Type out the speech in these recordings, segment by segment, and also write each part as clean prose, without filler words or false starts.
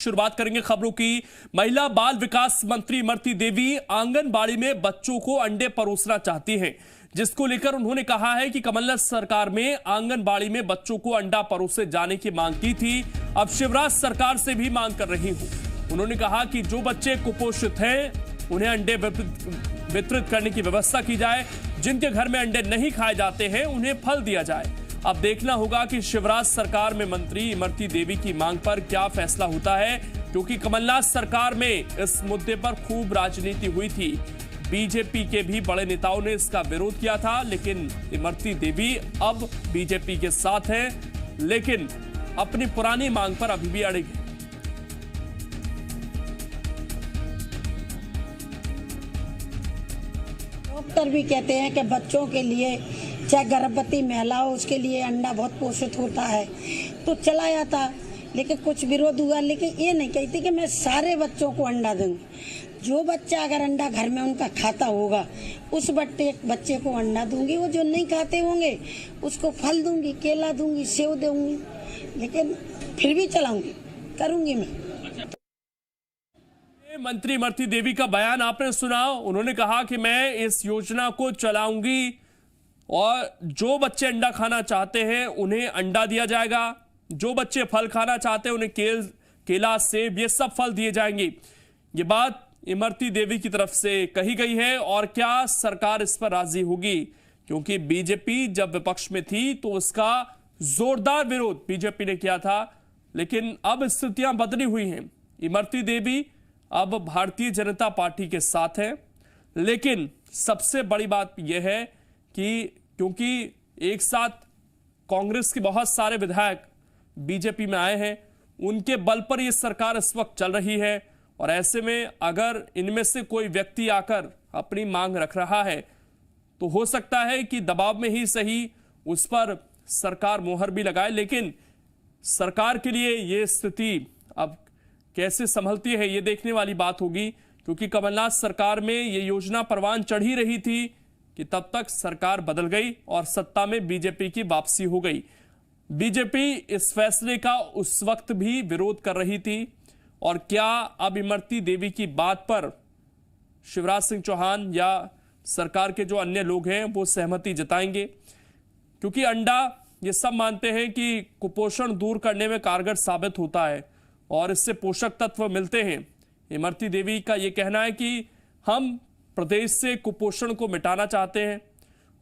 शुरुआत करेंगे खबरों की। महिला बाल विकास मंत्री इमरती देवी आंगनबाड़ी में बच्चों को अंडे परोसना चाहती हैं, जिसको लेकर उन्होंने कहा है कि कमलनाथ सरकार में आंगनबाड़ी में बच्चों को अंडा परोसे जाने की मांग की थी। अब शिवराज सरकार से भी मांग कर रही हूं। उन्होंने कहा कि जो बच्चे कुपोषित हैं उन्हें अंडे वितरित करने की व्यवस्था की जाए। जिनके घर में अंडे नहीं खाए जाते हैं उन्हें फल दिया जाए। अब देखना होगा कि शिवराज सरकार में मंत्री इमरती देवी की मांग पर क्या फैसला होता है, क्योंकि कमलनाथ सरकार में इस मुद्दे पर खूब राजनीति हुई थी। बीजेपी के भी बड़े नेताओं ने इसका विरोध किया था, लेकिन इमरती देवी अब बीजेपी के साथ हैं, लेकिन अपनी पुरानी मांग पर अभी भी अड़े हैं। डॉक्टर भी कहते हैं कि बच्चों के लिए, चाहे गर्भवती महिला हो, उसके लिए अंडा बहुत पोषित होता है, तो चलाया था, लेकिन कुछ विरोध हुआ। लेकिन ये नहीं कहती कि मैं सारे बच्चों को अंडा दूंगी। जो बच्चा अगर अंडा घर में उनका खाता होगा, उस बच्चे को अंडा दूंगी। वो जो नहीं खाते होंगे उसको फल दूंगी, केला दूंगी, सेव दूंगी, लेकिन फिर भी चलाऊंगी, करूंगी मैं। मंत्री इमरती देवी का बयान आपने सुना। उन्होंने कहा कि मैं इस योजना को चलाऊंगी और जो बच्चे अंडा खाना चाहते हैं उन्हें अंडा दिया जाएगा। जो बच्चे फल खाना चाहते हैं उन्हें केला, सेब, ये सब फल दिए जाएंगे। ये बात इमरती देवी की तरफ से कही गई है। और क्या सरकार इस पर राजी होगी, क्योंकि बीजेपी जब विपक्ष में थी तो उसका जोरदार विरोध बीजेपी ने किया था, लेकिन अब स्थितियां बदली हुई हैं। इमरती देवी अब भारतीय जनता पार्टी के साथ है, लेकिन सबसे बड़ी बात यह है कि क्योंकि एक साथ कांग्रेस के बहुत सारे विधायक बीजेपी में आए हैं, उनके बल पर यह सरकार इस वक्त चल रही है। और ऐसे में अगर इनमें से कोई व्यक्ति आकर अपनी मांग रख रहा है तो हो सकता है कि दबाव में ही सही उस पर सरकार मोहर भी लगाए। लेकिन सरकार के लिए यह स्थिति अब कैसे संभलती है ये देखने वाली बात होगी, क्योंकि कमलनाथ सरकार में यह योजना परवान चढ़ ही रही थी कि तब तक सरकार बदल गई और सत्ता में बीजेपी की वापसी हो गई। बीजेपी इस फैसले का उस वक्त भी विरोध कर रही थी। और क्या अब इमरती देवी की बात पर शिवराज सिंह चौहान या सरकार के जो अन्य लोग हैं वो सहमति जताएंगे? क्योंकि अंडा, ये सब मानते हैं कि कुपोषण दूर करने में कारगर साबित होता है और इससे पोषक तत्व मिलते हैं। इमरती देवी का यह कहना है कि हम प्रदेश से कुपोषण को मिटाना चाहते हैं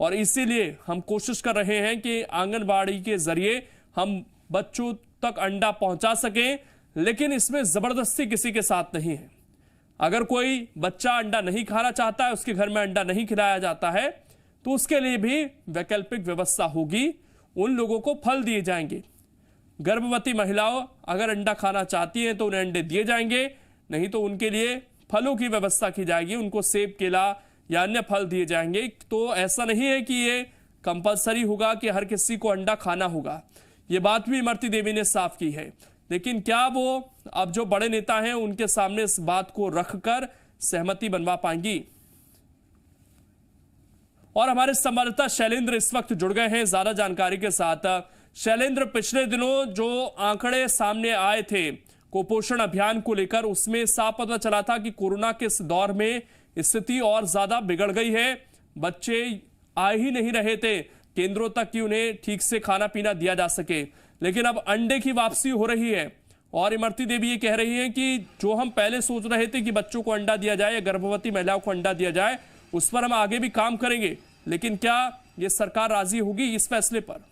और इसीलिए हम कोशिश कर रहे हैं कि आंगनबाड़ी के जरिए हम बच्चों तक अंडा पहुंचा सकें, लेकिन इसमें जबरदस्ती किसी के साथ नहीं है। अगर कोई बच्चा अंडा नहीं खाना चाहता है, उसके घर में अंडा नहीं खिलाया जाता है, तो उसके लिए भी वैकल्पिक व्यवस्था होगी। उन लोगों को फल दिए जाएंगे। गर्भवती महिलाओं अगर अंडा खाना चाहती हैं तो उन्हें अंडे दिए जाएंगे, नहीं तो उनके लिए फलों की व्यवस्था की जाएगी। उनको सेब, केला या अन्य फल दिए जाएंगे। तो ऐसा नहीं है कि ये कंपलसरी होगा कि हर किसी को अंडा खाना होगा। ये बात भी इमरती देवी ने साफ की है। लेकिन क्या वो अब जो बड़े नेता हैं उनके सामने इस बात को रखकर सहमति बनवा पाएंगी? और हमारे संवाददाता शैलेंद्र इस वक्त जुड़ गए हैं ज्यादा जानकारी के साथ। शैलेंद्र, पिछले दिनों जो आंकड़े सामने आए थे कुपोषण अभियान को लेकर, उसमें साफ पता चला था कि कोरोना के इस दौर में स्थिति और ज्यादा बिगड़ गई है। बच्चे आ ही नहीं रहे थे केंद्रों तक कि उन्हें ठीक से खाना पीना दिया जा सके। लेकिन अब अंडे की वापसी हो रही है और इमरती देवी ये कह रही है कि जो हम पहले सोच रहे थे कि बच्चों को अंडा दिया जाए या गर्भवती महिलाओं को अंडा दिया जाए, उस पर हम आगे भी काम करेंगे। लेकिन क्या ये सरकार राजी होगी इस फैसले पर?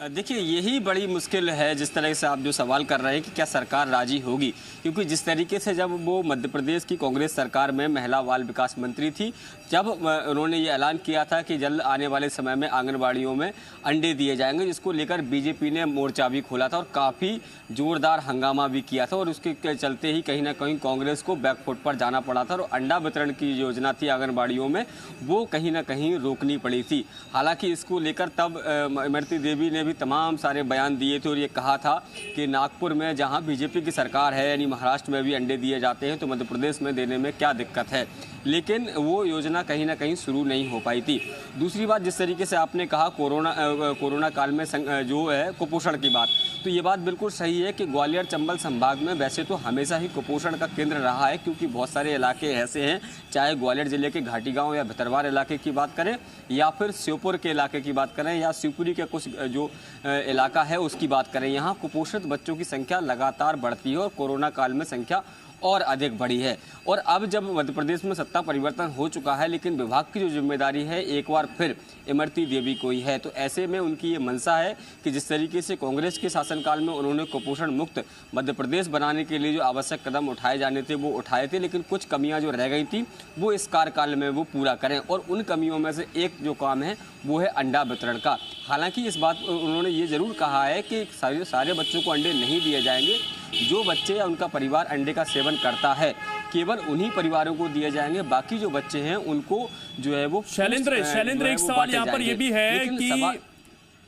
देखिए, यही बड़ी मुश्किल है जिस तरह से आप जो सवाल कर रहे हैं कि क्या सरकार राजी होगी, क्योंकि जिस तरीके से जब वो मध्य प्रदेश की कांग्रेस सरकार में महिला बाल विकास मंत्री थी, जब उन्होंने ये ऐलान किया था कि जल्द आने वाले समय में आंगनबाड़ियों में अंडे दिए जाएंगे, जिसको लेकर बीजेपी ने मोर्चा भी खोला था और काफ़ी जोरदार हंगामा भी किया था। और उसके चलते ही कहीं ना कहीं कांग्रेस को बैकफुट पर जाना पड़ा था और अंडा वितरण की योजना थी आंगनबाड़ियों में, वो कहीं ना कहीं रोकनी पड़ी थी। हालांकि इसको लेकर तब इमरती देवी ने भी तमाम सारे बयान दिए थे और ये कहा था कि नागपुर में जहां बीजेपी की सरकार है, यानी महाराष्ट्र में भी अंडे दिए जाते हैं, तो मध्य प्रदेश में देने में क्या दिक्कत है। लेकिन वो योजना कहीं ना कहीं शुरू नहीं हो पाई थी। दूसरी बात, जिस तरीके से आपने कहा कोरोना काल में जो है कुपोषण की बात, तो ये बात बिल्कुल सही है कि ग्वालियर चंबल संभाग में वैसे तो हमेशा ही कुपोषण का केंद्र रहा है, क्योंकि बहुत सारे इलाके ऐसे हैं, चाहे ग्वालियर जिले के घाटी गांव या भितरवार इलाके की बात करें या फिर श्योपुर के इलाके की बात करें या शिवपुरी के कुछ जो इलाका है उसकी बात करें, यहाँ कुपोषित बच्चों की संख्या लगातार बढ़ती है और कोरोना काल में संख्या और अधिक बढ़ी है। और अब जब मध्य प्रदेश में सत्ता परिवर्तन हो चुका है, लेकिन विभाग की जो जिम्मेदारी है एक बार फिर इमरती देवी को ही है, तो ऐसे में उनकी ये मंशा है कि जिस तरीके से कांग्रेस के शासनकाल में उन्होंने कुपोषण मुक्त मध्य प्रदेश बनाने के लिए जो आवश्यक कदम उठाए जाने थे वो उठाए थे, लेकिन कुछ कमियां जो रह गई थी वो इस कार्यकाल में वो पूरा करें। और उन कमियों में से एक जो काम है वो है अंडा वितरण का। हालांकि इस बात उन्होंने ये ज़रूर कहा है कि सारे बच्चों को अंडे नहीं दिए जाएंगे, जो बच्चे या उनका परिवार अंडे का सेवन करता है केवल उन्हीं परिवारों को दिए जाएंगे, बाकी जो बच्चे हैं उनको जो है वो शैलेंद्र एक सवाल यहाँ पर ये भी है कि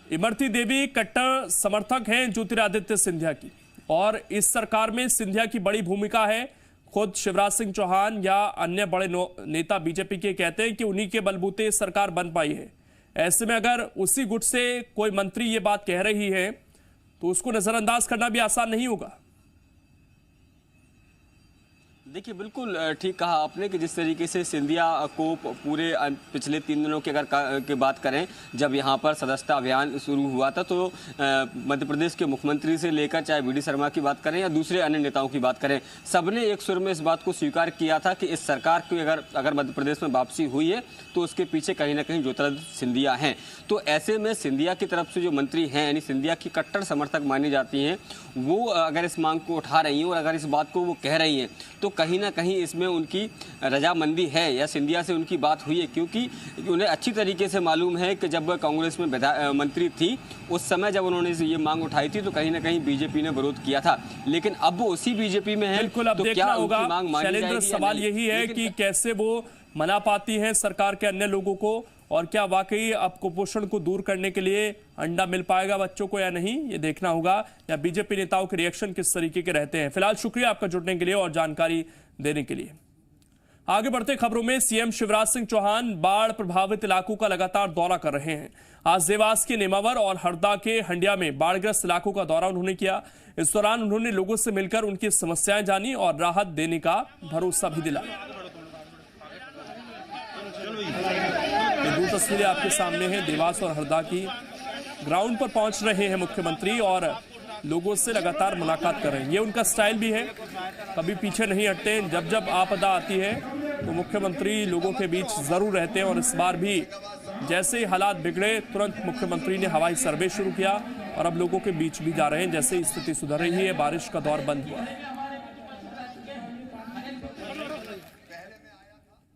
इमरती देवी कट्टर समर्थक हैं ज्योतिरादित्य सिंधिया की, और इस सरकार में सिंधिया की बड़ी भूमिका है। खुद शिवराज सिंह चौहान या अन्य बड़े नेता बीजेपी के कहते हैं कि उन्हीं के बलबूते सरकार बन पाई है। ऐसे में अगर उसी गुट से कोई मंत्री ये बात कह रही है तो उसको नजरअंदाज करना भी आसान नहीं होगा। देखिए, बिल्कुल ठीक कहा आपने कि जिस तरीके से सिंधिया को पूरे पिछले 3 दिनों की अगर की बात करें, जब यहाँ पर सदस्यता अभियान शुरू हुआ था तो मध्य प्रदेश के मुख्यमंत्री से लेकर चाहे वी डी शर्मा की बात करें या दूसरे अन्य नेताओं की बात करें, सबने एक सुर में इस बात को स्वीकार किया था कि इस सरकार की अगर मध्य प्रदेश में वापसी हुई है तो उसके पीछे कहीं ना कहीं ज्योतिरादित्य सिंधिया हैं। तो ऐसे में सिंधिया की तरफ से जो मंत्री हैं, यानी सिंधिया की कट्टर समर्थक मानी जाती हैं, वो अगर इस मांग को उठा रही हैं और अगर इस बात को वो कह रही हैं तो कहीं ना कहीं इसमें उनकी रजामंदी है या सिंधिया से उनकी बात हुई है, क्योंकि उन्हें अच्छी तरीके से मालूम है कि जब कांग्रेस में मंत्री थी उस समय जब उन्होंने ये मांग उठाई थी तो कहीं ना कहीं बीजेपी ने विरोध किया था, लेकिन अब वो उसी बीजेपी में है। बिल्कुल, अब तो देखना क्या होगा मांग मानी शैलेंद्र, सवाल यही है कि कैसे वो मना पाती हैं सरकार के अन्य लोगों को, और क्या वाकई अब कुपोषण को दूर करने के लिए अंडा मिल पाएगा बच्चों को या नहीं, ये देखना होगा, या बीजेपी नेताओं के रिएक्शन किस तरीके के रहते हैं। फिलहाल शुक्रिया आपका जुड़ने के लिए और जानकारी देने के लिए। आगे बढ़ते खबरों में, सीएम शिवराज सिंह चौहान बाढ़ प्रभावित इलाकों का लगातार दौरा कर रहे हैं। आज देवास के नेमावर और हरदा के हंडिया में बाढ़ग्रस्त इलाकों का दौरा उन्होंने किया। इस दौरान उन्होंने लोगों से मिलकर उनकी समस्याएं जानी और राहत देने का भरोसा भी दिलाया। ये 2 तस्वीरें आपके सामने हैं देवास और हरदा की। ग्राउंड पर पहुंच रहे हैं मुख्यमंत्री और लोगों से लगातार मुलाकात कर रहे हैं। ये उनका स्टाइल भी है, कभी पीछे नहीं हटते। जब जब आपदा आती है तो मुख्यमंत्री लोगों के बीच जरूर रहते हैं, और इस बार भी जैसे ही हालात बिगड़े तुरंत मुख्यमंत्री ने हवाई सर्वे शुरू किया और अब लोगों के बीच भी जा रहे हैं। जैसे स्थिति सुधर रही है, बारिश का दौर बंद हुआ है।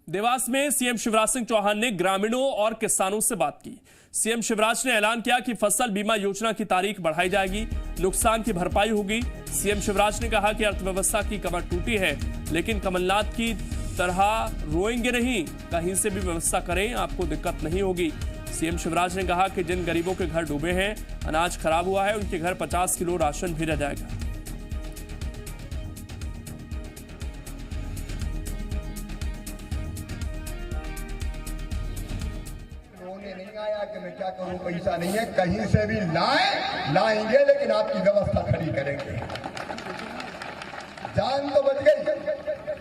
देवास में सीएम शिवराज सिंह चौहान ने ग्रामीणों और किसानों से बात की। सीएम शिवराज ने ऐलान किया कि फसल बीमा योजना की तारीख बढ़ाई जाएगी, नुकसान की भरपाई होगी। सीएम शिवराज ने कहा कि अर्थव्यवस्था की कमर टूटी है, लेकिन कमलनाथ की तरह रोएंगे नहीं, कहीं से भी व्यवस्था करें, आपको दिक्कत नहीं होगी। सीएम शिवराज ने कहा कि जिन गरीबों के घर डूबे हैं, अनाज खराब हुआ है, उनके घर 50 किलो राशन भेजा जाएगा। कि मैं क्या करूं, पैसा नहीं है, कहीं से भी लाएंगे, लेकिन आपकी व्यवस्था खड़ी करेंगे। जान तो बच गई,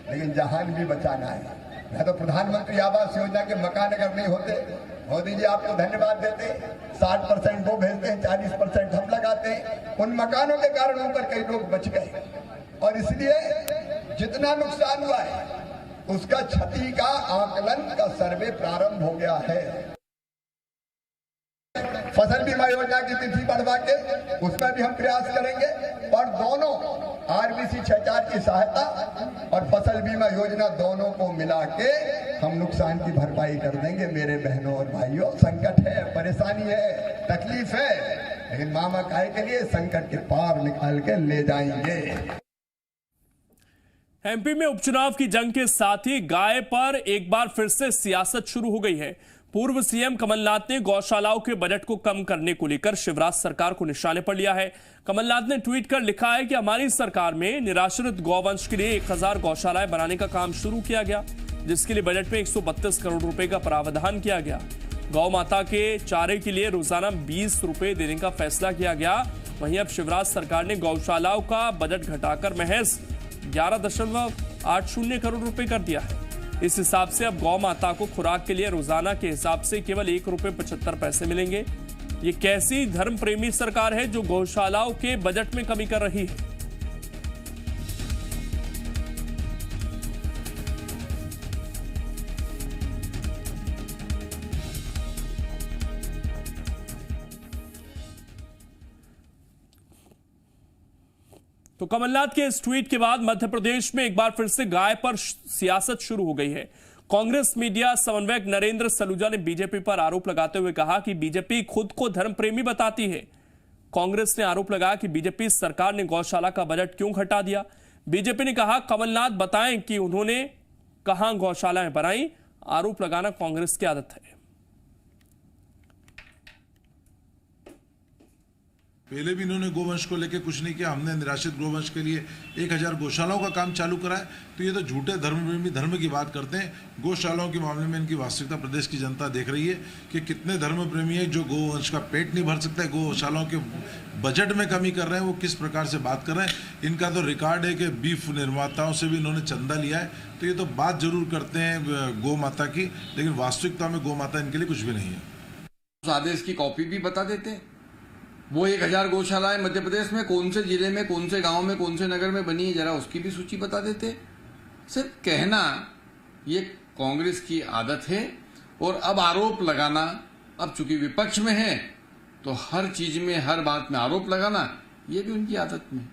लेकिन जहान भी बचाना है। मैं तो प्रधानमंत्री आवास योजना के मकान अगर नहीं होते, मोदी जी आपको धन्यवाद देते, 60% वो भेजते हैं, 40% हम लगाते हैं। उन मकानों के कारण ऊपर कई लोग बच गए, और इसलिए जितना नुकसान हुआ है उसका क्षति का आकलन का सर्वे प्रारंभ हो गया है। फसल बीमा योजना की तिथि बढ़वा के उसमें भी हम प्रयास करेंगे, और दोनों आरबीसी 6-4 की सहायता और फसल बीमा योजना दोनों को मिला के हम नुकसान की भरपाई कर देंगे। मेरे बहनों और भाइयों, संकट है, परेशानी है, तकलीफ है, लेकिन मामा काय के लिए संकट के पार निकाल के ले जाएंगे। एमपी में उपचुनाव की जंग के साथ ही गाय पर एक बार फिर से सियासत शुरू हो गई है। पूर्व सीएम कमलनाथ ने गौशालाओं के बजट को कम करने को लेकर शिवराज सरकार को निशाने पर लिया है। कमलनाथ ने ट्वीट कर लिखा है कि हमारी सरकार में निराश्रित गौवंश के लिए 1000 गौशालाएं बनाने का काम शुरू किया गया, जिसके लिए बजट में 132 करोड़ रुपए का प्रावधान किया गया। गौ माता के चारे के लिए रोजाना 20 रुपए देने का फैसला किया गया, वहीं अब शिवराज सरकार ने गौशालाओं का बजट घटाकर महज 11.80 करोड़ रुपए कर दिया है। इस हिसाब से अब गौ माता को खुराक के लिए रोजाना के हिसाब से केवल ₹1.75 मिलेंगे। ये कैसी धर्म प्रेमी सरकार है जो गौशालाओं के बजट में कमी कर रही है? तो कमलनाथ के इस ट्वीट के बाद मध्य प्रदेश में एक बार फिर से गाय पर सियासत शुरू हो गई है। कांग्रेस मीडिया समन्वयक नरेंद्र सलूजा ने बीजेपी पर आरोप लगाते हुए कहा कि बीजेपी खुद को धर्म प्रेमी बताती है। कांग्रेस ने आरोप लगाया कि बीजेपी सरकार ने गौशाला का बजट क्यों घटा दिया। बीजेपी ने कहा कमलनाथ बताएं कि उन्होंने कहां गौशालाएं बनाई। आरोप लगाना कांग्रेस की आदत है। पहले भी इन्होंने गोवंश को लेकर कुछ नहीं किया। हमने निराश्रित गोवंश के लिए 1000 गौशालाओं का काम चालू करा है। तो ये तो झूठे धर्मप्रेमी धर्म की बात करते हैं। गौशालाओं के मामले में इनकी वास्तविकता प्रदेश की जनता देख रही है कि कितने धर्मप्रेमी है जो गोवंश का पेट नहीं भर सकते, गौशालाओं के बजट में कमी कर रहे हैं, वो किस प्रकार से बात कर रहे हैं। इनका तो रिकॉर्ड है कि बीफ निर्माताओं से भी इन्होंने चंदा लिया है। तो ये तो बात जरूर करते हैं गौ माता की, लेकिन वास्तविकता में गौ माता इनके लिए कुछ भी नहीं है। उस आदेश की कॉपी भी बता देते हैं। वो 1000 गौशालाएं मध्य प्रदेश में कौन से जिले में, कौन से गांव में, कौन से नगर में बनी है, जरा उसकी भी सूची बता देते। सिर्फ कहना ये कांग्रेस की आदत है, और अब आरोप लगाना, अब चूंकि विपक्ष में है तो हर चीज में, हर बात में आरोप लगाना, ये भी उनकी आदत में।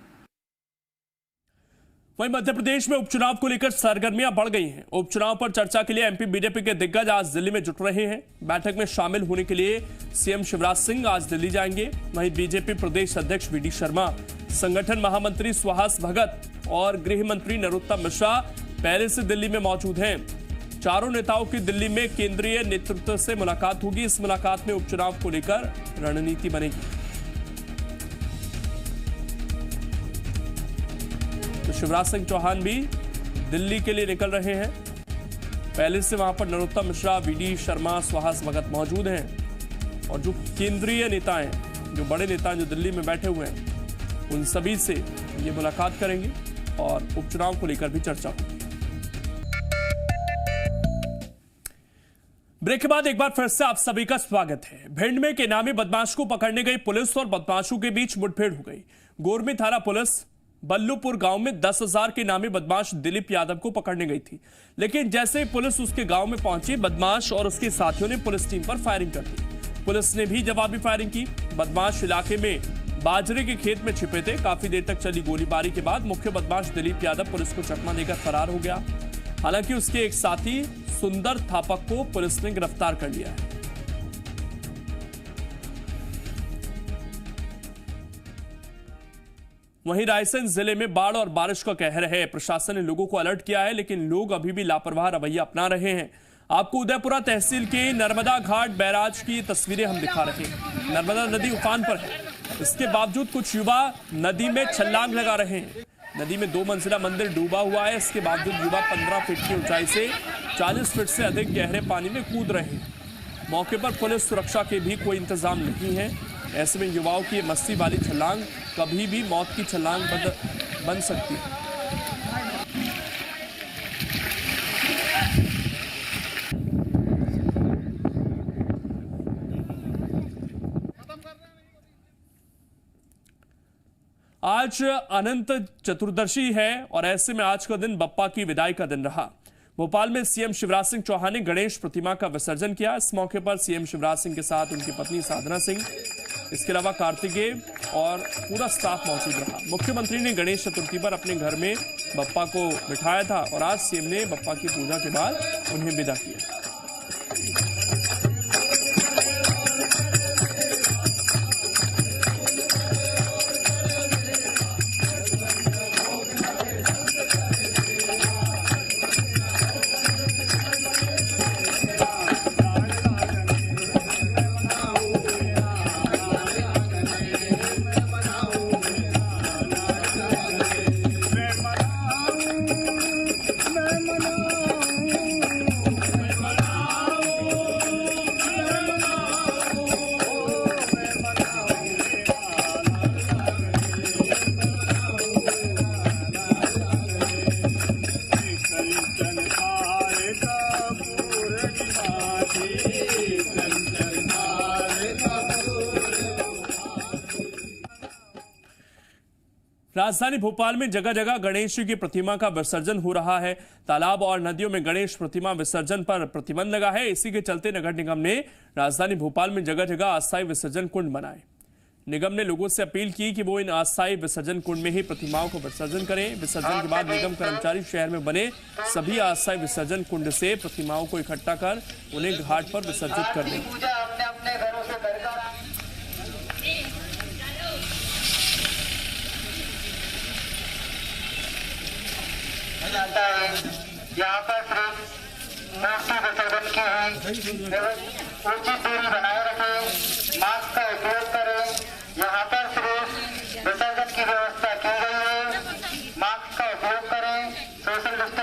वहीं मध्य प्रदेश में उपचुनाव को लेकर सरगर्मियां बढ़ गई हैं। उपचुनाव पर चर्चा के लिए एमपी बीजेपी के दिग्गज आज दिल्ली में जुट रहे हैं। बैठक में शामिल होने के लिए सीएम शिवराज सिंह आज दिल्ली जाएंगे। वहीं बीजेपी प्रदेश अध्यक्ष वीडी शर्मा, संगठन महामंत्री सुहास भगत और गृह मंत्री नरोत्तम मिश्रा पहले से दिल्ली में मौजूद हैं। चारों नेताओं की दिल्ली में केंद्रीय नेतृत्व से मुलाकात होगी। इस मुलाकात में उपचुनाव को लेकर रणनीति बनेगी। तो शिवराज सिंह चौहान भी दिल्ली के लिए निकल रहे हैं। पहले से वहां पर नरोत्तम मिश्रा, वीडी शर्मा, सुहास भगत मौजूद हैं। और जो केंद्रीय नेता हैं, जो बड़े नेता हैं जो दिल्ली में बैठे हुए हैं, उन सभी से ये मुलाकात करेंगे और उपचुनाव को लेकर भी चर्चा होगी। ब्रेक के बाद एक बार फिर से आप सभी का स्वागत है। भिंड में एक इनामी बदमाश को पकड़ने गई पुलिस और बदमाशों के बीच मुठभेड़ हो गई। गोरमी थाना पुलिस बल्लूपुर गांव में 10,000 के इनामी बदमाश दिलीप यादव को पकड़ने गई थी, लेकिन जैसे ही पुलिस उसके गांव में पहुंची, बदमाश और उसके साथियों ने पुलिस टीम पर फायरिंग कर दी। पुलिस ने भी जवाबी फायरिंग की। बदमाश इलाके में बाजरे के खेत में छिपे थे। काफी देर तक चली गोलीबारी के बाद मुख्य बदमाश दिलीप यादव पुलिस को चकमा देकर फरार हो गया। हालांकि उसके एक साथी सुंदर थापक को पुलिस ने गिरफ्तार कर लिया है। वहीं रायसेन जिले में बाढ़ और बारिश का कहर है। प्रशासन ने लोगों को अलर्ट किया है, लेकिन लोग अभी भी लापरवाह रवैया अपना रहे हैं। आपको उदयपुरा तहसील के नर्मदा घाट बैराज की तस्वीरें हम दिखा रहे हैं। नर्मदा नदी उफान पर है, इसके बावजूद कुछ युवा नदी में छलांग लगा रहे हैं। नदी में 2 मंजिला मंदिर डूबा हुआ है, इसके बावजूद युवा 15 फीट की ऊंचाई से 40 फीट से अधिक गहरे पानी में कूद रहे हैं। मौके पर पुलिस सुरक्षा के भी कोई इंतजाम नहीं है। ऐसे में युवाओं की मस्ती वाली छलांग कभी भी मौत की छलांग बन सकती है। आज अनंत चतुर्दशी है और ऐसे में आज का दिन बप्पा की विदाई का दिन रहा। भोपाल में सीएम शिवराज सिंह चौहान ने गणेश प्रतिमा का विसर्जन किया। इस मौके पर सीएम शिवराज सिंह के साथ उनकी पत्नी साधना सिंह, इसके अलावा कार्तिकेय और पूरा स्टाफ मौजूद रहा। मुख्यमंत्री ने गणेश चतुर्थी पर अपने घर में बप्पा को बिठाया था और आज सीएम ने बप्पा की पूजा के बाद उन्हें विदा किया। राजधानी भोपाल में जगह जगह गणेश जी की प्रतिमा का विसर्जन हो रहा है। तालाब और नदियों में गणेश प्रतिमा विसर्जन पर प्रतिबंध लगा है। इसी के चलते नगर निगम ने राजधानी भोपाल में जगह जगह अस्थायी विसर्जन कुंड बनाए। निगम ने लोगों से अपील की कि वो इन अस्थायी विसर्जन कुंड में ही प्रतिमाओं को विसर्जन करें। विसर्जन के बाद निगम कर्मचारी शहर में बने सभी अस्थायी विसर्जन कुंड से प्रतिमाओं को इकट्ठा कर उन्हें घाट पर विसर्जित कर देंगे। यहाँ पर सिर्फ मूर्ति विसर्जन की हुई उचित दूरी बनाए रखें, मास्क का उपयोग करें। यहाँ पर सिर्फ विसर्जन की व्यवस्था की गई है, मास्क का उपयोग करें, सोशल डिस्टेंस